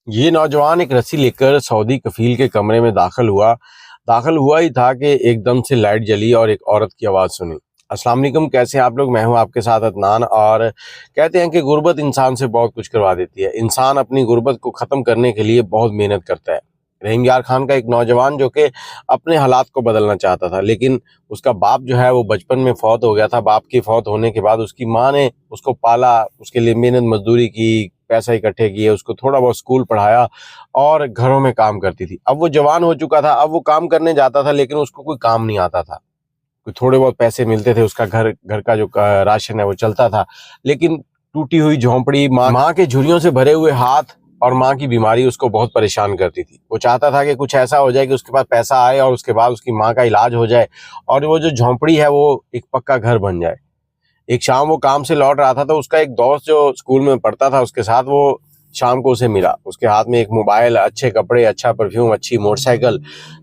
یہ نوجوان ایک رسی لے کر سعودی کفیل کے کمرے میں داخل ہوا ہی تھا کہ ایک دم سے لائٹ جلی اور ایک عورت کی آواز سنی۔ السلام علیکم، کیسے ہیں آپ لوگ؟ میں ہوں آپ کے ساتھ عدنان، اور کہتے ہیں کہ غربت انسان سے بہت کچھ کروا دیتی ہے۔ انسان اپنی غربت کو ختم کرنے کے لیے بہت محنت کرتا ہے۔ رحیم یار خان کا ایک نوجوان جو کہ اپنے حالات کو بدلنا چاہتا تھا، لیکن اس کا باپ جو ہے وہ بچپن میں فوت ہو گیا تھا۔ باپ کی فوت ہونے کے بعد اس کی ماں نے اس کو پالا، اس کے لیے محنت مزدوری کی، پیسہ اکٹھے کیے، اس کو تھوڑا بہت اسکول پڑھایا اور گھروں میں کام کرتی تھی۔ اب وہ جوان ہو چکا تھا، اب وہ کام کرنے جاتا تھا، لیکن اس کو کوئی کام نہیں آتا تھا۔ کوئی تھوڑے بہت پیسے ملتے تھے، اس کا گھر کا جو راشن ہے وہ چلتا تھا، لیکن ٹوٹی ہوئی جھونپڑی، ماں کے جھریوں سے بھرے ہوئے ہاتھ اور ماں کی بیماری اس کو بہت پریشان کرتی تھی۔ وہ چاہتا تھا کہ کچھ ایسا ہو جائے کہ اس کے پاس پیسہ آئے اور اس کے بعد اس کی ماں کا علاج ہو جائے اور وہ جو جھونپڑی ہے وہ ایک پکا گھر بن جائے۔ ایک شام وہ کام سے لوٹ رہا تھا تو اس کا ایک دوست جو اسکول میں پڑھتا تھا، اس کے ساتھ وہ شام کو اسے ملا۔ اس کے ہاتھ میں ایک موبائل، اچھے کپڑے، اچھا پرفیوم، اچھی موٹر سائیکل۔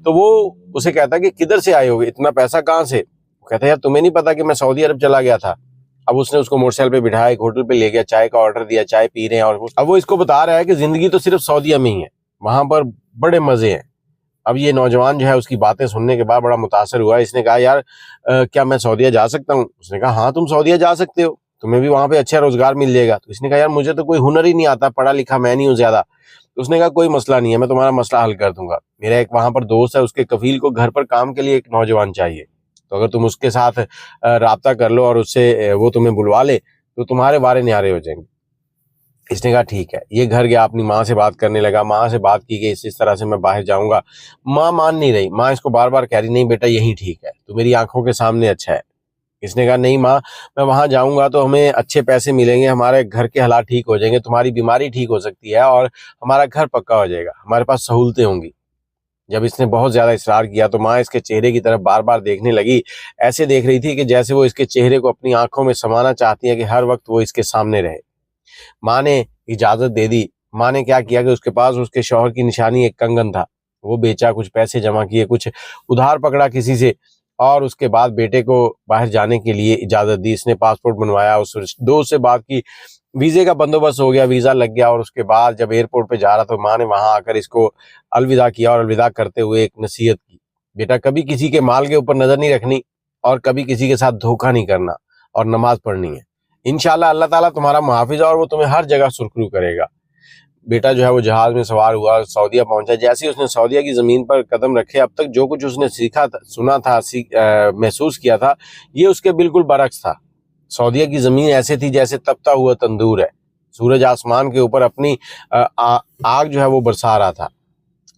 تو وہ اسے کہتا کہ کدھر سے آئے ہوگے، اتنا پیسہ کہاں سے؟ وہ کہتا یار تمہیں نہیں پتا کہ میں سعودی عرب چلا گیا تھا۔ اب اس نے اس کو موٹر سائیکل پہ بٹھایا، ایک ہوٹل پہ لے گیا، چائے کا آرڈر دیا، چائے پی رہے ہیں، اور اب وہ اس کو بتا رہا ہے کہ زندگی تو صرف سعودیہ میں ہی ہے، وہاں پر بڑے مزے ہیں۔ اب یہ نوجوان جو ہے اس کی باتیں سننے کے بعد بڑا متاثر ہوا۔ اس نے کہا یار کیا میں سعودیہ جا سکتا ہوں؟ اس نے کہا ہاں تم سعودیہ جا سکتے ہو، تمہیں بھی وہاں پہ اچھا روزگار مل جائے گا۔ تو اس نے کہا یار مجھے تو کوئی ہنر ہی نہیں آتا، پڑھا لکھا میں نہیں ہوں زیادہ۔ تو اس نے کہا کوئی مسئلہ نہیں ہے، میں تمہارا مسئلہ حل کر دوں گا۔ میرا ایک وہاں پر دوست ہے، اس کے کفیل کو گھر پر کام کے لیے ایک نوجوان چاہیے، تو اگر تم اس کے ساتھ رابطہ کر لو اور اس سے وہ تمہیں بلوا لے تو تمہارے وارے نیارے ہو جائیں گے۔ اس نے کہا ٹھیک ہے۔ یہ گھر گیا، اپنی ماں سے بات کرنے لگا، ماں سے بات کی کہ اس طرح سے میں باہر جاؤں گا۔ ماں مان نہیں رہی، ماں اس کو بار بار کہہ رہی نہیں بیٹا یہی ٹھیک ہے، تو میری آنکھوں کے سامنے اچھا ہے۔ اس نے کہا نہیں ماں، میں وہاں جاؤں گا تو ہمیں اچھے پیسے ملیں گے، ہمارے گھر کے حالات ٹھیک ہو جائیں گے، تمہاری بیماری ٹھیک ہو سکتی ہے اور ہمارا گھر پکا ہو جائے گا، ہمارے پاس سہولتیں ہوں گی۔ جب اس نے بہت زیادہ اصرار کیا تو ماں اس کے چہرے کی طرف بار بار دیکھنے لگی، ایسے دیکھ رہی تھی کہ جیسے وہ اس کے چہرے کو اپنی آنکھوں میں سمانا چاہتی ہے کہ ہر وقت وہ اس کے سامنے رہے۔ ماں نے اجازت دے دی۔ ماں نے کیا کیا کہ اس کے پاس اس کے شوہر کی نشانی ایک کنگن تھا، وہ بیچا، کچھ پیسے جمع کیے، کچھ ادھار پکڑا کسی سے، اور اس کے بعد بیٹے کو باہر جانے کے لیے اجازت دی۔ اس نے پاسپورٹ بنوایا، اس دوست سے بات کی، ویزے کا بندوبست ہو گیا، ویزا لگ گیا، اور اس کے بعد جب ایئرپورٹ پہ جا رہا تو ماں نے وہاں آ کر اس کو الوداع کیا، اور الوداع کرتے ہوئے ایک نصیحت کی، بیٹا کبھی کسی کے مال کے اوپر نظر نہیں رکھنی اور کبھی کسی کے ساتھ دھوکہ نہیں کرنا، اور نماز پڑھنی ہے۔ انشاءاللہ اللہ تعالیٰ تمہارا محافظ ہے اور وہ تمہیں ہر جگہ سرخرو کرے گا۔ بیٹا جو ہے وہ جہاز میں سوار ہوا، سعودیہ پہنچا۔ جیسے اس نے سعودیہ کی زمین پر قدم رکھے، اب تک جو کچھ اس نے سیکھا تھا، سنا تھا، محسوس کیا تھا، یہ اس کے بالکل برعکس تھا۔ سعودیہ کی زمین ایسے تھی جیسے تپتا ہوا تندور ہے، سورج آسمان کے اوپر اپنی آگ جو ہے وہ برسا رہا تھا۔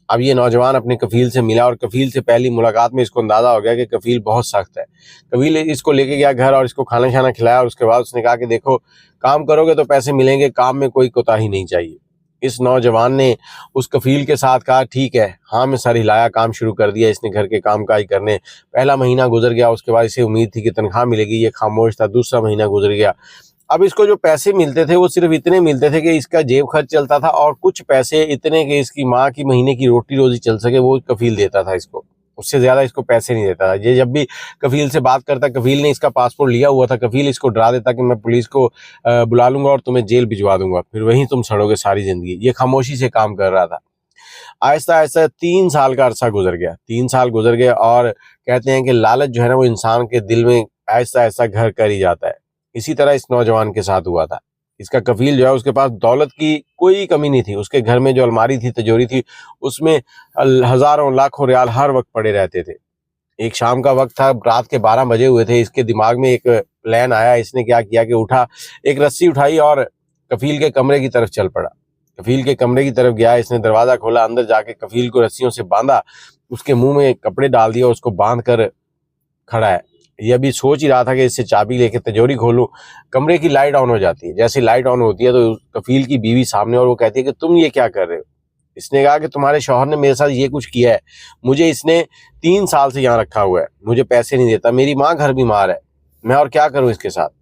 اب یہ نوجوان اپنے کفیل سے ملا، اور کفیل سے پہلی ملاقات میں اس کو اندازہ ہو گیا کہ کفیل بہت سخت ہے۔ کفیل اس کو لے کے گیا گھر اور اس کو کھانا شانا کھلایا، اور اس کے بعد اس نے کہا کہ دیکھو کام کرو گے تو پیسے ملیں گے، کام میں کوئی کوتاہی نہیں چاہیے۔ اس نوجوان نے اس کفیل کے ساتھ کہا ٹھیک ہے، ہاں میں سر ہلایا، کام شروع کر دیا۔ اس نے گھر کے کام کاج کرنے، پہلا مہینہ گزر گیا، اس کے بعد اسے امید تھی کہ تنخواہ ملے گی، یہ خاموش تھا۔ دوسرا مہینہ گزر گیا، اب اس کو جو پیسے ملتے تھے وہ صرف اتنے ملتے تھے کہ اس کا جیب خرچ چلتا تھا، اور کچھ پیسے اتنے کہ اس کی ماں کی مہینے کی روٹی روزی چل سکے وہ کفیل دیتا تھا اس کو، اس سے زیادہ اس کو پیسے نہیں دیتا تھا۔ یہ جب بھی کفیل سے بات کرتا، کفیل نے اس کا پاسپورٹ لیا ہوا تھا، کفیل اس کو ڈرا دیتا کہ میں پولیس کو بلا لوں گا اور تمہیں جیل بھجوا دوں گا، پھر وہیں تم سڑو گے ساری زندگی۔ یہ خاموشی سے کام کر رہا تھا۔ آہستہ آہستہ 3 سال کا عرصہ گزر گیا، 3 سال گزر گئے، اور کہتے ہیں کہ لالچ جو ہے نا وہ انسان کے دل میں آہستہ آہستہ گھر کر ہی جاتا ہے۔ اسی طرح اس نوجوان کے ساتھ ہوا تھا۔ اس کا کفیل جو ہے اس کے پاس دولت کی کوئی کمی نہیں تھی، اس کے گھر میں جو الماری تھی، تجوری تھی، اس میں ہزاروں لاکھوں ریال ہر وقت پڑے رہتے تھے۔ ایک شام کا وقت تھا، رات کے 12 بجے ہوئے تھے، اس کے دماغ میں ایک پلان آیا۔ اس نے کیا کیا کہ اٹھا، ایک رسی اٹھائی اور کفیل کے کمرے کی طرف چل پڑا۔ کفیل کے کمرے کی طرف گیا، اس نے دروازہ کھولا، اندر جا کے کفیل کو رسیوں سے باندھا، اس کے منہ میں کپڑے ڈال دیا اور اس کو باندھ کر کھڑا ہے۔ یہ ابھی سوچ ہی رہا تھا کہ اس سے چابی لے کے تجوری کھولوں، کمرے کی لائٹ آن ہو جاتی ہے۔ جیسے لائٹ آن ہوتی ہے تو کفیل کی بیوی سامنے، اور وہ کہتی ہے کہ تم یہ کیا کر رہے ہو؟ اس نے کہا کہ تمہارے شوہر نے میرے ساتھ یہ کچھ کیا ہے، مجھے اس نے 3 سال سے یہاں رکھا ہوا ہے، مجھے پیسے نہیں دیتا، میری ماں گھر بیمار ہے، میں اور کیا کروں اس کے ساتھ،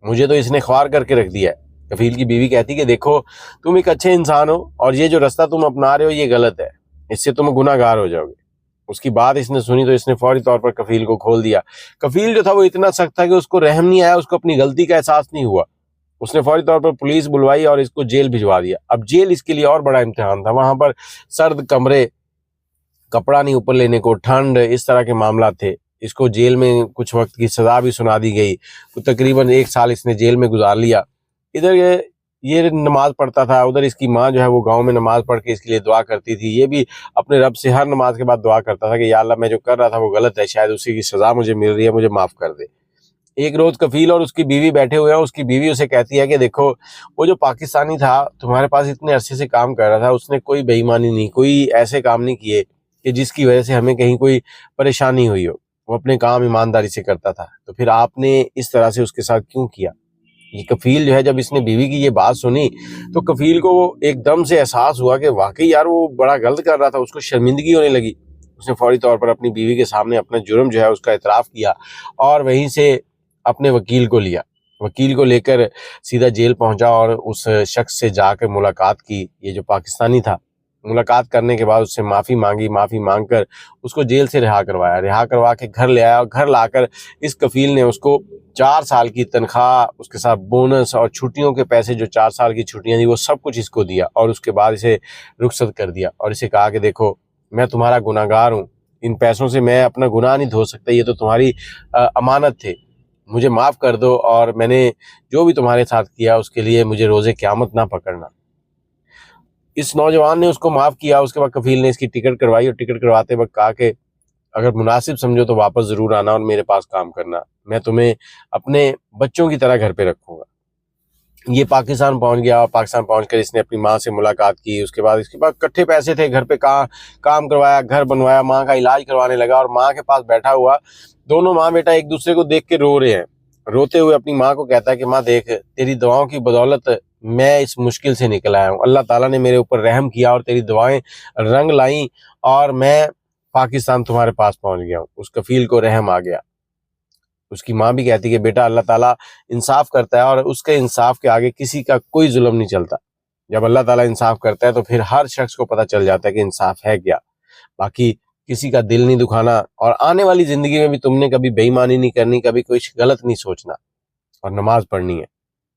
مجھے تو اس نے خوار کر کے رکھ دیا ہے۔ کفیل کی بیوی کہتی کہ دیکھو تم ایک اچھے انسان ہو، اور یہ جو رستہ تم اپنا رہے ہو یہ غلط ہے، اس سے تم گناہ گار ہو جاؤ گے۔ اس کی بات اس نے سنی تو اس نے فوری طور پر کفیل کو کھول دیا۔ کفیل جو تھا وہ اتنا سخت تھا کہ اس کو رحم نہیں آیا، اس کو اپنی غلطی کا احساس نہیں ہوا۔ اس نے فوری طور پر پولیس بلوائی اور اس کو جیل بھجوا دیا۔ اب جیل اس کے لیے اور بڑا امتحان تھا، وہاں پر سرد کمرے، کپڑا نہیں اوپر لینے کو، ٹھنڈ، اس طرح کے معاملات تھے۔ اس کو جیل میں کچھ وقت کی سزا بھی سنا دی گئی، تو تقریباً 1 سال اس نے جیل میں گزار لیا۔ ادھر یہ نماز پڑھتا تھا، ادھر اس کی ماں جو ہے وہ گاؤں میں نماز پڑھ کے اس کے لیے دعا کرتی تھی۔ یہ بھی اپنے رب سے ہر نماز کے بعد دعا کرتا تھا کہ یا اللہ میں جو کر رہا تھا وہ غلط ہے، شاید اسی کی سزا مجھے مل رہی ہے، مجھے معاف کر دے۔ ایک روز کفیل اور اس کی بیوی بیٹھے ہوئے ہیں، اس کی بیوی اسے کہتی ہے کہ دیکھو وہ جو پاکستانی تھا تمہارے پاس اتنے عرصے سے کام کر رہا تھا، اس نے کوئی بے ایمانی نہیں، کوئی ایسے کام نہیں کیے کہ جس کی وجہ سے ہمیں کہیں کوئی پریشانی ہوئی ہو، وہ اپنے کام ایمانداری سے کرتا تھا، تو پھر آپ نے اس طرح سے اس کے ساتھ کیوں کیا؟ یہ کفیل جو ہے جب اس نے بیوی کی یہ بات سنی تو کفیل کو ایک دم سے احساس ہوا کہ واقعی یار وہ بڑا غلط کر رہا تھا، اس کو شرمندگی ہونے لگی۔ اس نے فوری طور پر اپنی بیوی کے سامنے اپنا جرم جو ہے اس کا اعتراف کیا اور وہیں سے اپنے وکیل کو لیا، وکیل کو لے کر سیدھا جیل پہنچا اور اس شخص سے جا کر ملاقات کی، یہ جو پاکستانی تھا۔ ملاقات کرنے کے بعد اس سے معافی مانگی، معافی مانگ کر اس کو جیل سے رہا کروایا، رہا کروا کے گھر لے آیا، اور گھر لا کر اس کفیل نے اس کو 4 سال کی تنخواہ، اس کے ساتھ بونس اور چھٹیوں کے پیسے، جو 4 سال کی چھٹیاں دی وہ سب کچھ اس کو دیا، اور اس کے بعد اسے رخصت کر دیا اور اسے کہا کہ دیکھو میں تمہارا گناہ گار ہوں، ان پیسوں سے میں اپنا گناہ نہیں دھو سکتا، یہ تو تمہاری امانت تھے، مجھے معاف کر دو، اور میں نے جو بھی تمہارے ساتھ کیا اس کے لیے مجھے روزے قیامت نہ پکڑنا۔ اس نوجوان نے اس کو معاف کیا۔ اس کے بعد کفیل نے اس کی ٹکٹ کروائی اور ٹکٹ کرواتے وقت کہا کہ اگر مناسب سمجھو تو واپس ضرور آنا اور میرے پاس کام کرنا، میں تمہیں اپنے بچوں کی طرح گھر پہ رکھوں گا۔ یہ پاکستان پہنچ گیا، اور پاکستان پہنچ کر اس نے اپنی ماں سے ملاقات کی۔ اس کے بعد کٹھے پیسے تھے، گھر پہ کام کروایا، گھر بنوایا، ماں کا علاج کروانے لگا، اور ماں کے پاس بیٹھا ہوا دونوں ماں بیٹا ایک دوسرے کو دیکھ کے رو رہے ہیں۔ روتے ہوئے اپنی ماں کو کہتا ہے کہ ماں دیکھ، تیری دعاؤں کی بدولت میں اس مشکل سے نکل آیا ہوں، اللہ تعالیٰ نے میرے اوپر رحم کیا اور تیری دعائیں رنگ لائیں اور میں پاکستان تمہارے پاس پہنچ گیا ہوں۔ اس کفیل کو رحم آ گیا۔ اس کی ماں بھی کہتی کہ بیٹا اللہ تعالیٰ انصاف کرتا ہے، اور اس کے انصاف کے آگے کسی کا کوئی ظلم نہیں چلتا۔ جب اللہ تعالیٰ انصاف کرتا ہے تو پھر ہر شخص کو پتہ چل جاتا ہے کہ انصاف ہے کیا۔ باقی کسی کا دل نہیں دکھانا، اور آنے والی زندگی میں بھی تم نے کبھی بے ایمانی نہیں کرنی، کبھی کوئی غلط نہیں سوچنا، اور نماز پڑھنی ہے۔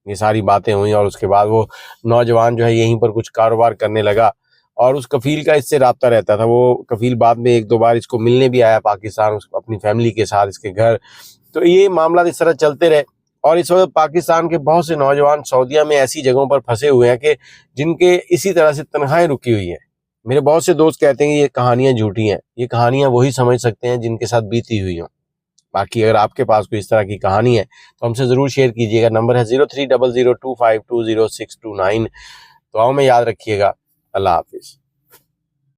یہ ساری باتیں ہوئیں، اور اس کے بعد وہ نوجوان جو ہے یہیں پر کچھ کاروبار کرنے لگا، اور اس کفیل کا اس سے رابطہ رہتا تھا۔ وہ کفیل بعد میں 1-2 بار اس کو ملنے بھی آیا پاکستان، اپنی فیملی کے ساتھ اس کے گھر۔ تو یہ معاملات اس طرح چلتے رہے، اور اس وقت پاکستان کے بہت سے نوجوان سعودیہ میں ایسی جگہوں پر پھنسے ہوئے ہیں کہ جن کے اسی طرح سے تنخواہیں رکی ہوئی ہیں۔ میرے بہت سے دوست کہتے ہیں کہ یہ کہانیاں جھوٹی ہیں، یہ کہانیاں وہی سمجھ سکتے ہیں جن کے ساتھ بیتی ہوئی ہوں۔ باقی اگر آپ کے پاس کوئی اس طرح کی کہانی ہے تو ہم سے ضرور شیئر کیجیے گا۔ نمبر ہے 0300252029۔ دعاؤں میں یاد رکھیے گا۔ اللہ حافظ۔